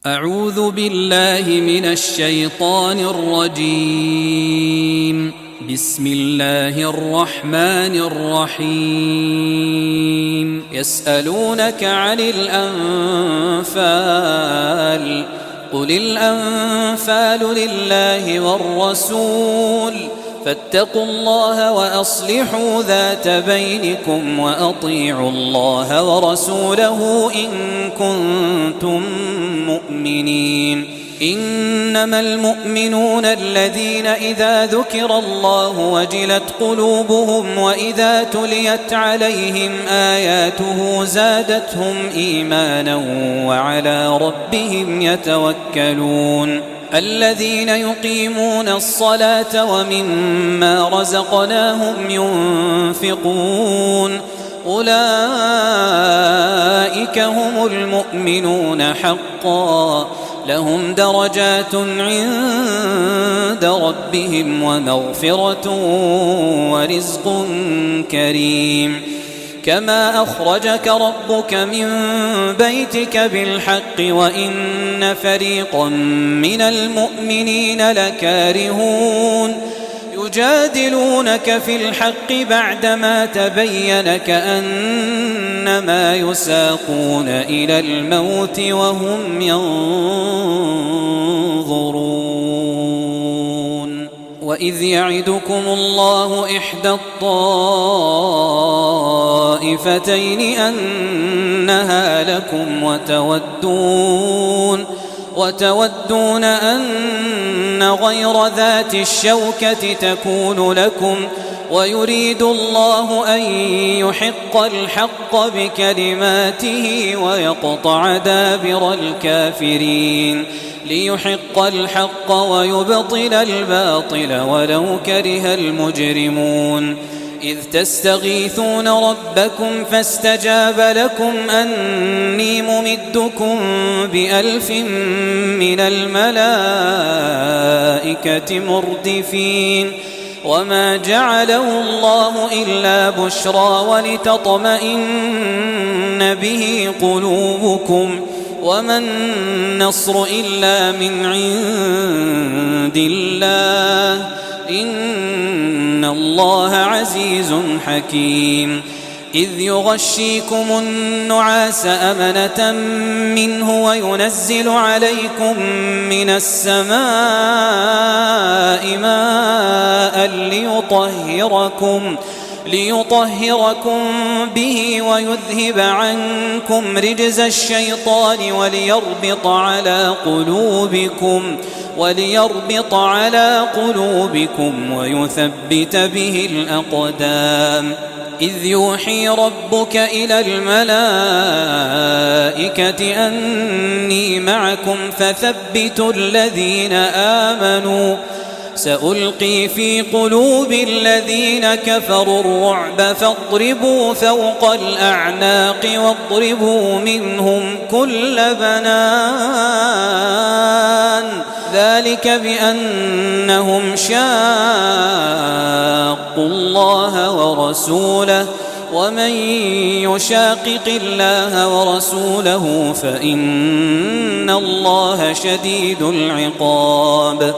أعوذ بالله من الشيطان الرجيم. بسم الله الرحمن الرحيم. يسألونك عن الأنفال قل الأنفال لله والرسول فاتقوا الله وأصلحوا ذات بينكم وأطيعوا الله ورسوله إن كنتم مؤمنين. إنما المؤمنون الذين إذا ذكر الله وجلت قلوبهم وإذا تليت عليهم آياته زادتهم إيمانا وعلى ربهم يتوكلون. الذين يقيمون الصلاة ومما رزقناهم ينفقون أولئك هم المؤمنون حقا لهم درجات عند ربهم ومغفرة ورزق كريم. كما أخرجك ربك من بيتك بالحق وإن فريقا من المؤمنين لكارهون يجادلونك في الحق بعدما تبين كأنما يساقون إلى الموت وهم ينظرون. وإذ يعدكم الله إحدى الطائفتين أنها لكم وتودون أن غير ذات الشوكة تكون لكم ويريد الله أن يحق الحق بكلماته ويقطع دابر الكافرين ليحق الحق ويبطل الباطل ولو كره المجرمون. إذ تستغيثون ربكم فاستجاب لكم أني ممدكم ب1000 من الملائكة مردفين. وما جعله الله إلا بشرى ولتطمئن به قلوبكم وما النصر إلا من عند الله إن الله عزيز حكيم. إذ يغشيكم النعاس أمنة منه وينزل عليكم من السماء ماء ليطهركم به ويذهب عنكم رجز الشيطان وليربط على قلوبكم ويثبت به الأقدام. إذ يوحي ربك إلى الملائكة أني معكم فثبتوا الذين آمنوا سألقي في قلوب الذين كفروا الرعب فاضربوا فوق الأعناق واضربوا منهم كل بنان ذلك بأنهم شاقوا الله ورسوله ومن يشاقق الله ورسوله فإن الله شديد العقاب.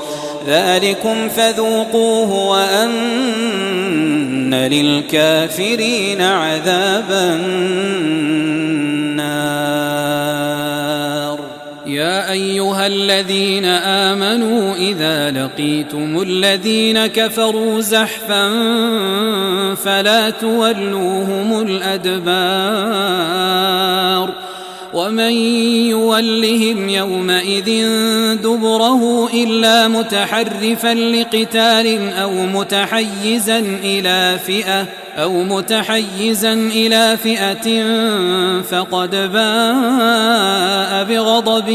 ذلكم فذوقوه وأن للكافرين عذاب النار. يا أيها الذين آمنوا إذا لقيتم الذين كفروا زحفا فلا تولوهم الأدبار ومن يولهم يومئذ دبره إلا متحرفا لقتال أو متحيزا إلى فئة فقد باء بغضب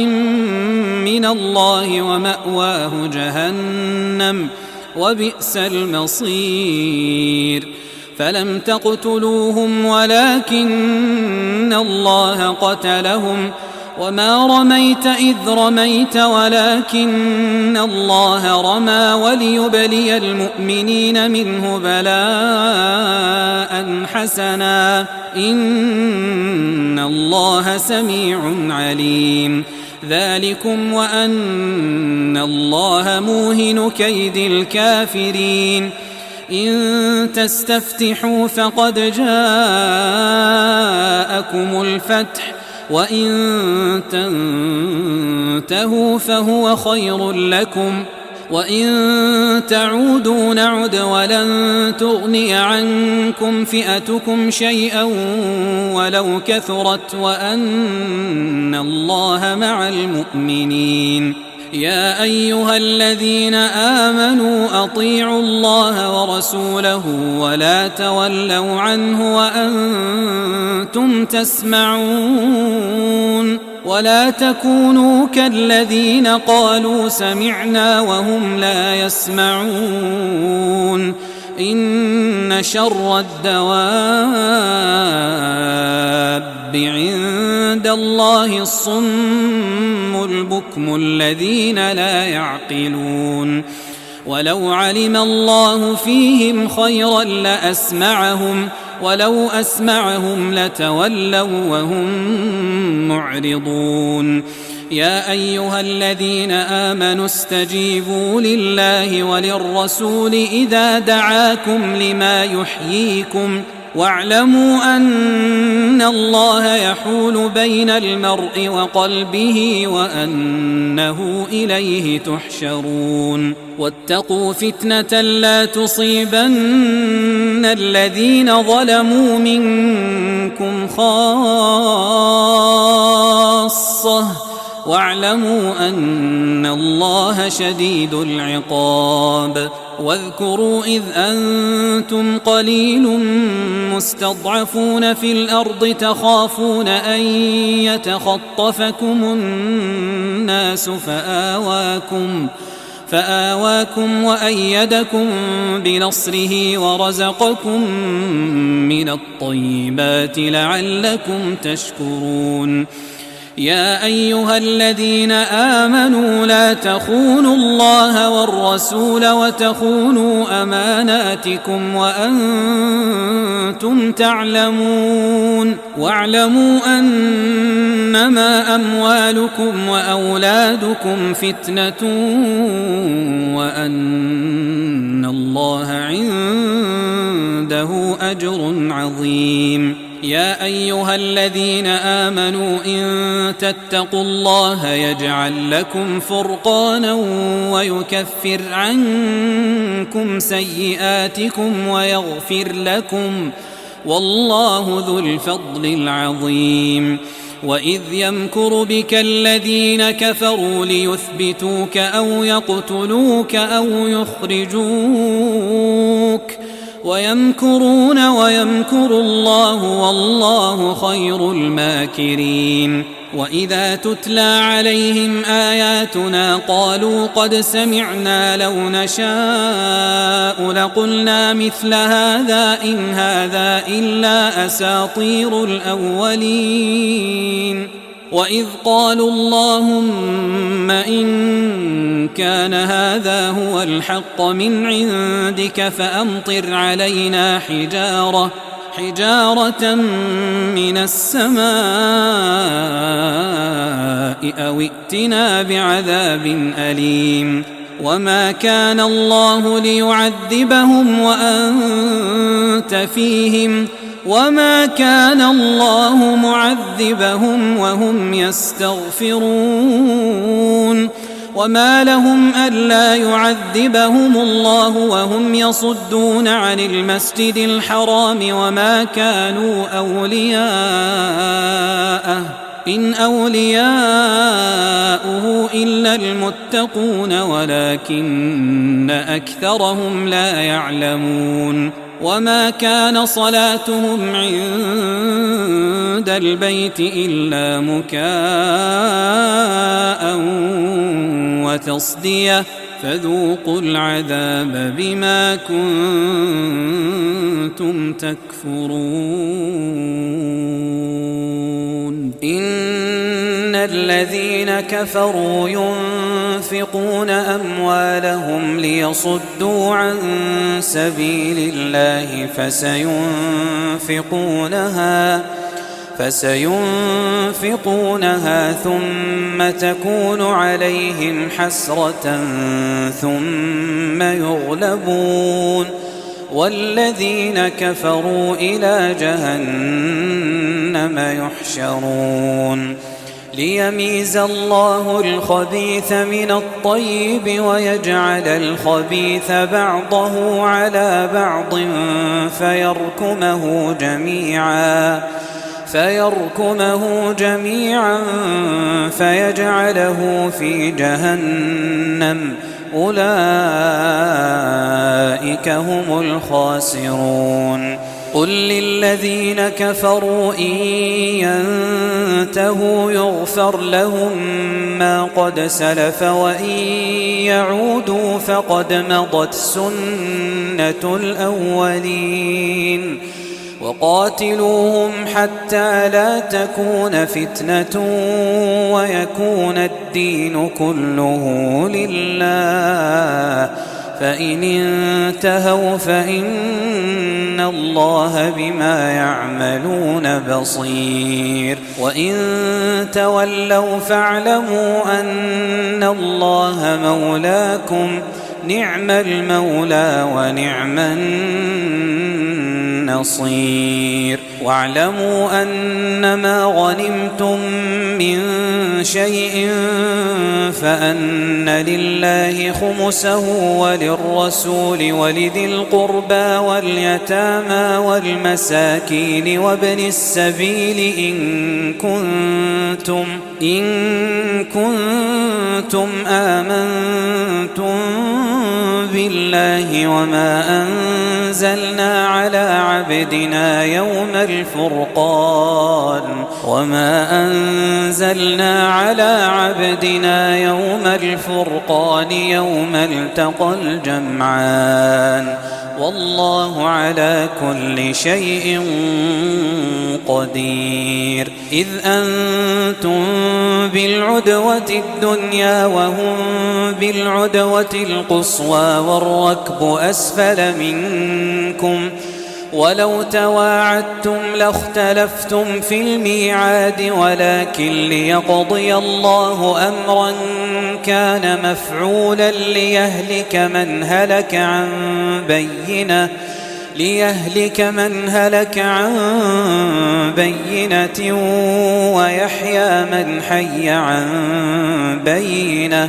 من الله ومأواه جهنم وبئس المصير. فلم تقتلوهم ولكن الله قتلهم وما رميت إذ رميت ولكن الله رمى وليبلي المؤمنين منه بلاء حسنا إن الله سميع عليم. ذلكم وأن الله موهن كيد الكافرين إن تستفتحوا فقد جاءكم الفتح وإن تنتهوا فهو خير لكم وإن تعودوا نعد ولن تغني عنكم فئتكم شيئا ولو كثرت وأن الله مع المؤمنين يا أيها الذين آمنوا أطيعوا الله ورسوله ولا تولوا عنه وأنتم تسمعون ولا تكونوا كالذين قالوا سمعنا وهم لا يسمعون إن شر الدواب عند الله الصم البكم الذين لا يعقلون ولو علم الله فيهم خيرا لأسمعهم ولو أسمعهم لتولوا وهم معرضون يا أيها الذين آمنوا استجيبوا لله وللرسول إذا دعاكم لما يحييكم واعلموا أن الله يحول بين المرء وقلبه وأنه إليه تحشرون واتقوا فتنة لا تصيبن الذين ظلموا منكم خاصة واعلموا أن الله شديد العقاب واذكروا إذ أنتم قليل مستضعفون في الأرض تخافون أن يتخطفكم الناس فآواكم وأيدكم بنصره ورزقكم من الطيبات لعلكم تشكرون يا أيها الذين آمنوا لا تخونوا الله والرسول وتخونوا أماناتكم وأنتم تعلمون واعلموا أنما أموالكم وأولادكم فتنة وأن الله عنده أجر عظيم يا أيها الذين آمنوا إن تتقوا الله يجعل لكم فرقانا ويكفر عنكم سيئاتكم ويغفر لكم والله ذو الفضل العظيم وإذ يمكر بك الذين كفروا ليثبتوك أو يقتلوك أو يخرجوك ويمكرون ويمكر الله والله خير الماكرين وإذا تتلى عليهم آياتنا قالوا قد سمعنا لو نشاء لقلنا مثل هذا إن هذا إلا أساطير الأولين وإذ قالوا اللهم إن كان هذا هو الحق من عندك فأمطر علينا حجارة من السماء أو ائتنا بعذاب أليم وما كان الله ليعذبهم وأنت فيهم وما كان الله معذبهم وهم يستغفرون وما لهم ألا يعذبهم الله وهم يصدون عن المسجد الحرام وما كانوا أولياءه إن أولياؤه إلا المتقون ولكن أكثرهم لا يعلمون وما كان صلاتهم عند البيت إلا مكاء وتصدية فذوقوا العذاب بما كنتم تكفرون إن الذين كفروا ينفقون أموالهم ليصدوا عن فسينفقونها ثم تكون عليهم حسرة ثم يغلبون والذين كفروا إلى جهنم يحشرون ليميز الله الخبيث من الطيب ويجعل الخبيث بعضه على بعض فيركمه جميعا فيجعله في جهنم أولئك هم الخاسرون قل للذين كفروا إن ينتهوا يغفر لهم ما قد سلف وإن يعودوا فقد مضت سنة الأولين وقاتلوهم حتى لا تكون فتنة ويكون الدين كله لله فإن انتهوا فإن الله بما يعملون بصير وإن تولوا فاعلموا أن الله مولاكم نعم المولى ونعم النصير واعلموا أنما غنمتم من شيء فأن لله خمسه وللرسول ولذي القربى واليتامى والمساكين وابن السبيل إن كنتم آمنتم بالله وما أنزلنا على عبدنا يوم الفرقان يوم التقى الجمعان والله على كل شيء قدير إذ أنتم بالعدوة الدنيا وهم بالعدوة القصوى والركب أسفل منكم ولو تواعدتم لاختلفتم في الميعاد ولكن ليقضي الله أمرا كان مفعولا ليهلك من هلك عن بينة ويحيى من حي عن بينة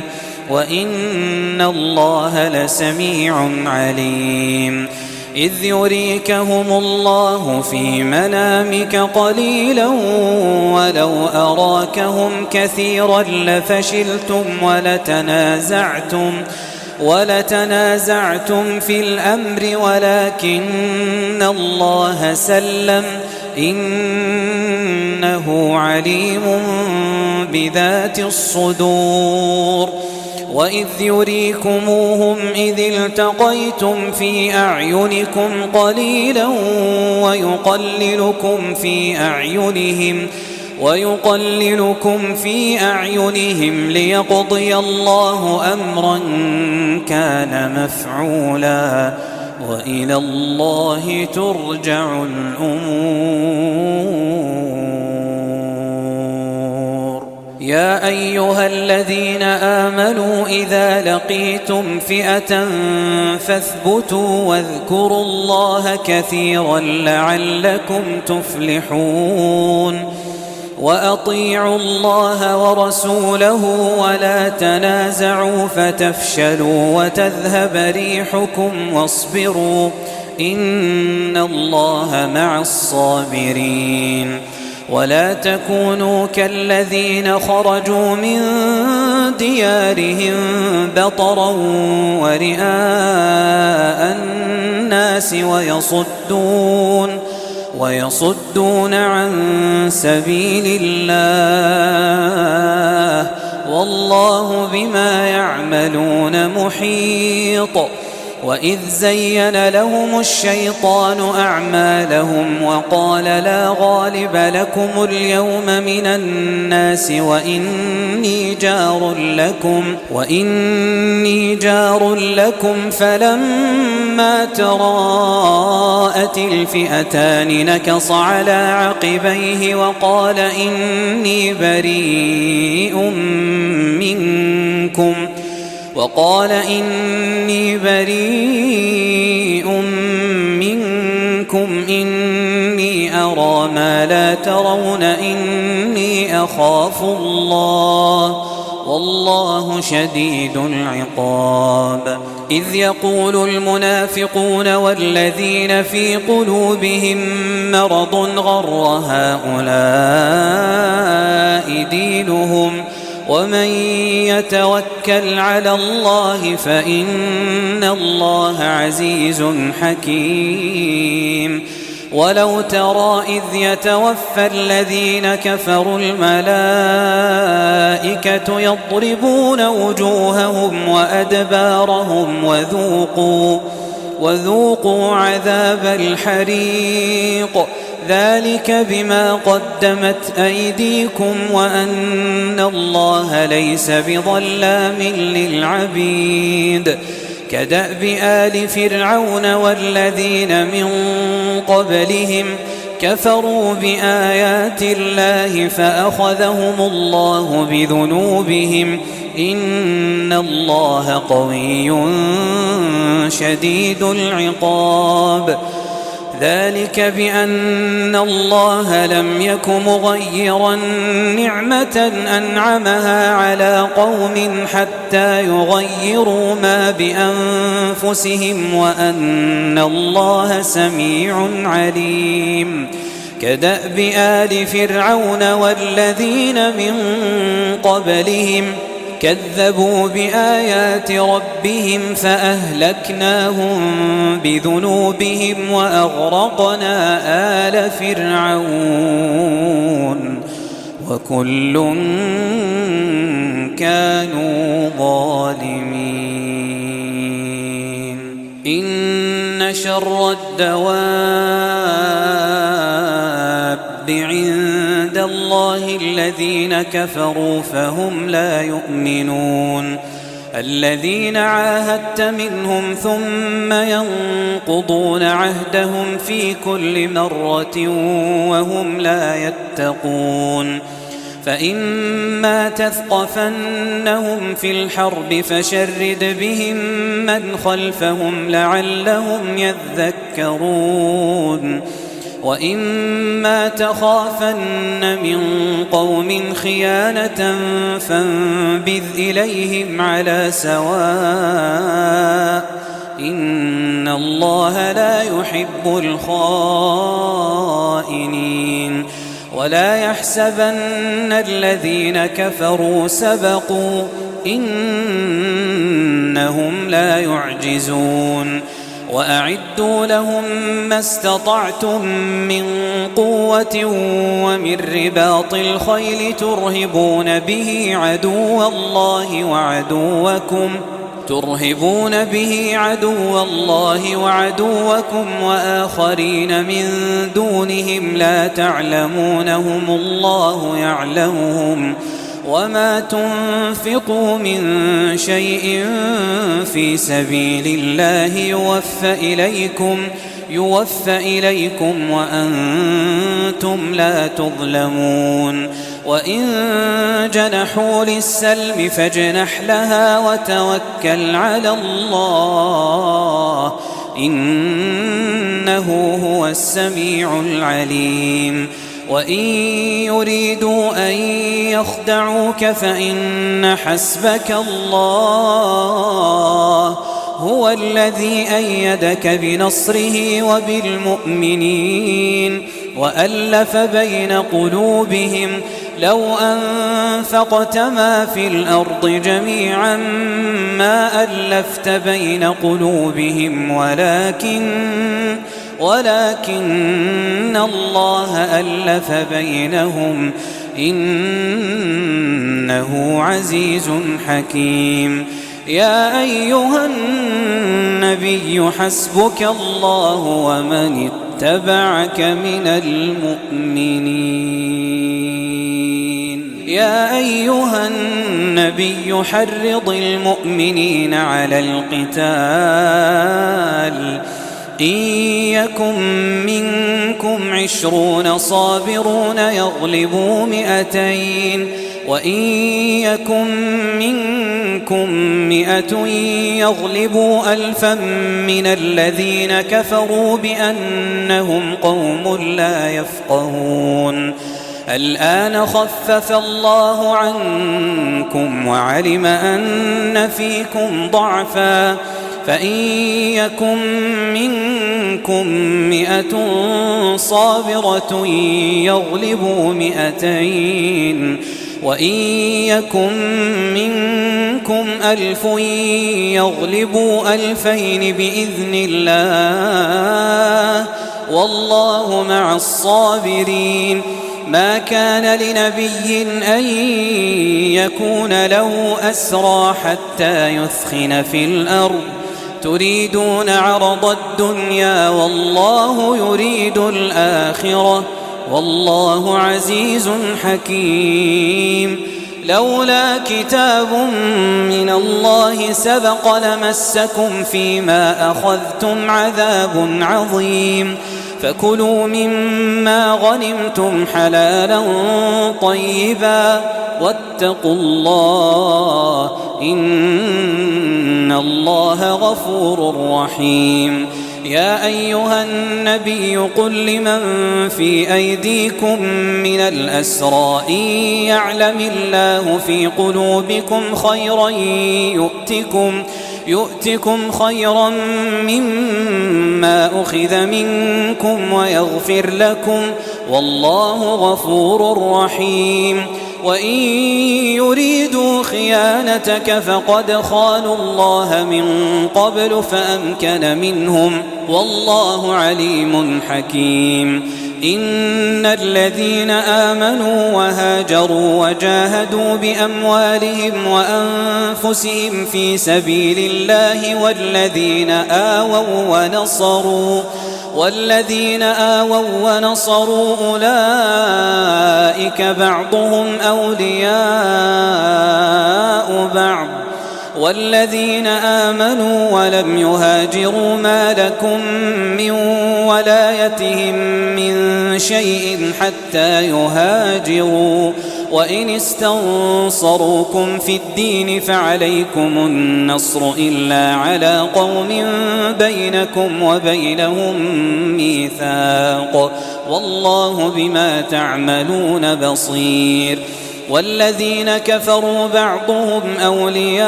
وإن الله لسميع عليم إذ يريكهم الله في منامك قليلا ولو أراكهم كثيرا لفشلتم ولتنازعتم في الأمر ولكن الله سلم إنه عليم بذات الصدور وإذ يريكموهم إذ التقيتم في أعينكم قليلا ويقللكم في أعينهم ليقضي الله أمرا كان مفعولا وإلى الله ترجع الأمور يا أيها الذين آمنوا إذا لقيتم فئة فاثبتوا واذكروا الله كثيرا لعلكم تفلحون وأطيعوا الله ورسوله ولا تنازعوا فتفشلوا وتذهب ريحكم واصبروا إن الله مع الصابرين ولا تكونوا كالذين خرجوا من ديارهم بطرا ورئاء الناس ويصدون عن سبيل الله والله بما يعملون محيط وإذ زين لهم الشيطان أعمالهم وقال لا غالب لكم اليوم من الناس وإني جار لكم فلما فلما تراءت الفئتان نكص على عقبيه وقال إني بريء منكم إني أرى ما لا ترون إني أخاف الله والله شديد العقاب. إذ يقول المنافقون والذين في قلوبهم مرض غر هؤلاء دينهم ومن يتوكل على الله فإن الله عزيز حكيم. ولو ترى إذ يتوفى الذين كفروا الملائكة يضربون وجوههم وأدبارهم وذوقوا عذاب الحريق ذلك بما قدمت أيديكم وأن الله ليس بظلام للعبيد. كدأب آل فرعون والذين من قبلهم كفروا بآيات الله فأخذهم الله بذنوبهم إن الله قوي شديد العقاب. ذلك بأن الله لم يك مغيرا نعمة أنعمها على قوم حتى يغيروا ما بأنفسهم وأن الله سميع عليم. كدأب آل فرعون والذين من قبلهم كذبوا بآيات ربهم فأهلكناهم بذنوبهم وأغرقنا آل فرعون وكل كانوا ظالمين. إن شر الدواب عند الله الذين كفروا فهم لا يؤمنون. الذين عاهدت منهم ثم ينقضون عهدهم في كل مرة وهم لا يتقون. فإما تثقفنهم في الحرب فشرد بهم من خلفهم لعلهم يذكرون. وإما تخافن من قوم خيانة فانبذ إليهم على سواء إن الله لا يحب الخائنين. ولا يحسبن الذين كفروا سبقوا إنهم لا يعجزون. وأعدوا لهم ما استطعتم من قوة ومن رباط الخيل ترهبون به عدو الله وعدوكم وآخرين من دونهم لا تعلمونهم الله يعلمهم. وما تنفقوا من شيء في سبيل الله يوفى إليكم وأنتم لا تظلمون. وإن جنحوا للسلم فاجنح لها وتوكل على الله إنه هو السميع العليم. وإن يريدوا أن يخدعوك فإن حسبك الله هو الذي أيدك بنصره وبالمؤمنين وألف بين قلوبهم لو أنفقت ما في الأرض جميعا ما ألفت بين قلوبهم ولكن الله ألف بينهم إنه عزيز حكيم. يا أيها النبي حسبك الله ومن اتبعك من المؤمنين. يا أيها النبي حرض المؤمنين على القتال إن يكن منكم 20 صابرون يغلبوا 200 وإن يكن منكم 100 يغلبوا 1000 من الذين كفروا بأنهم قوم لا يفقهون الآن خفف الله عنكم وعلم أن فيكم ضعفا فإن يكن منكم 100 صابرة يغلبوا 200 وإن يكن منكم 1000 يغلبوا 2000 بإذن الله والله مع الصابرين ما كان لنبي أن يكون له أسرى حتى يثخن في الأرض تريدون عرض الدنيا والله يريد الآخرة والله عزيز حكيم لولا كتاب من الله سبق لمسكم فيما أخذتم عذاب عظيم فكلوا مما غنمتم حلالا طيبا واتقوا الله إن الله غفور رحيم يا أيها النبي قل لمن في أيديكم من الأسرى إن يعلم الله في قلوبكم خيرا يؤتكم خيرا مما أخذ منكم ويغفر لكم والله غفور رحيم وإن يريدوا خيانتك فقد خانوا الله من قبل فأمكن منهم والله عليم حكيم إن الذين آمنوا وهاجروا وجاهدوا بأموالهم وأنفسهم في سبيل الله والذين آووا ونصروا أولئك بعضهم أولياء بعض والذين آمنوا ولم يهاجروا ما لكم من ولايتهم من شيء حتى يهاجروا وإن استنصروكم في الدين فعليكم النصر إلا على قوم بينكم وبينهم ميثاق والله بما تعملون بصير والذين كفروا بعضهم أولياء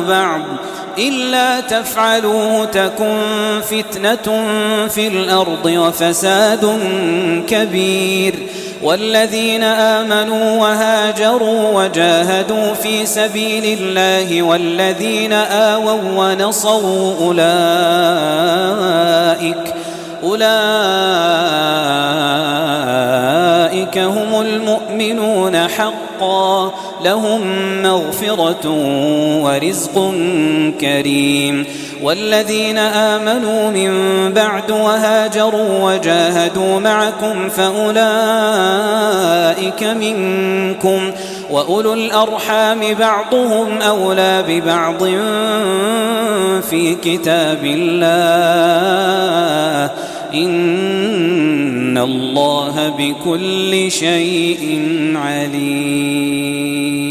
بعض إلا تفعلوه تكن فتنة في الأرض وفساد كبير والذين آمنوا وهاجروا وجاهدوا في سبيل الله والذين آووا ونصروا أولئك هم المؤمنون حقا لهم مغفرة ورزق كريم والذين آمنوا من بعد وهاجروا وجاهدوا معكم فأولئك منكم وأولو الأرحام بعضهم أولى ببعض في كتاب الله إن الله بكل شيء عليم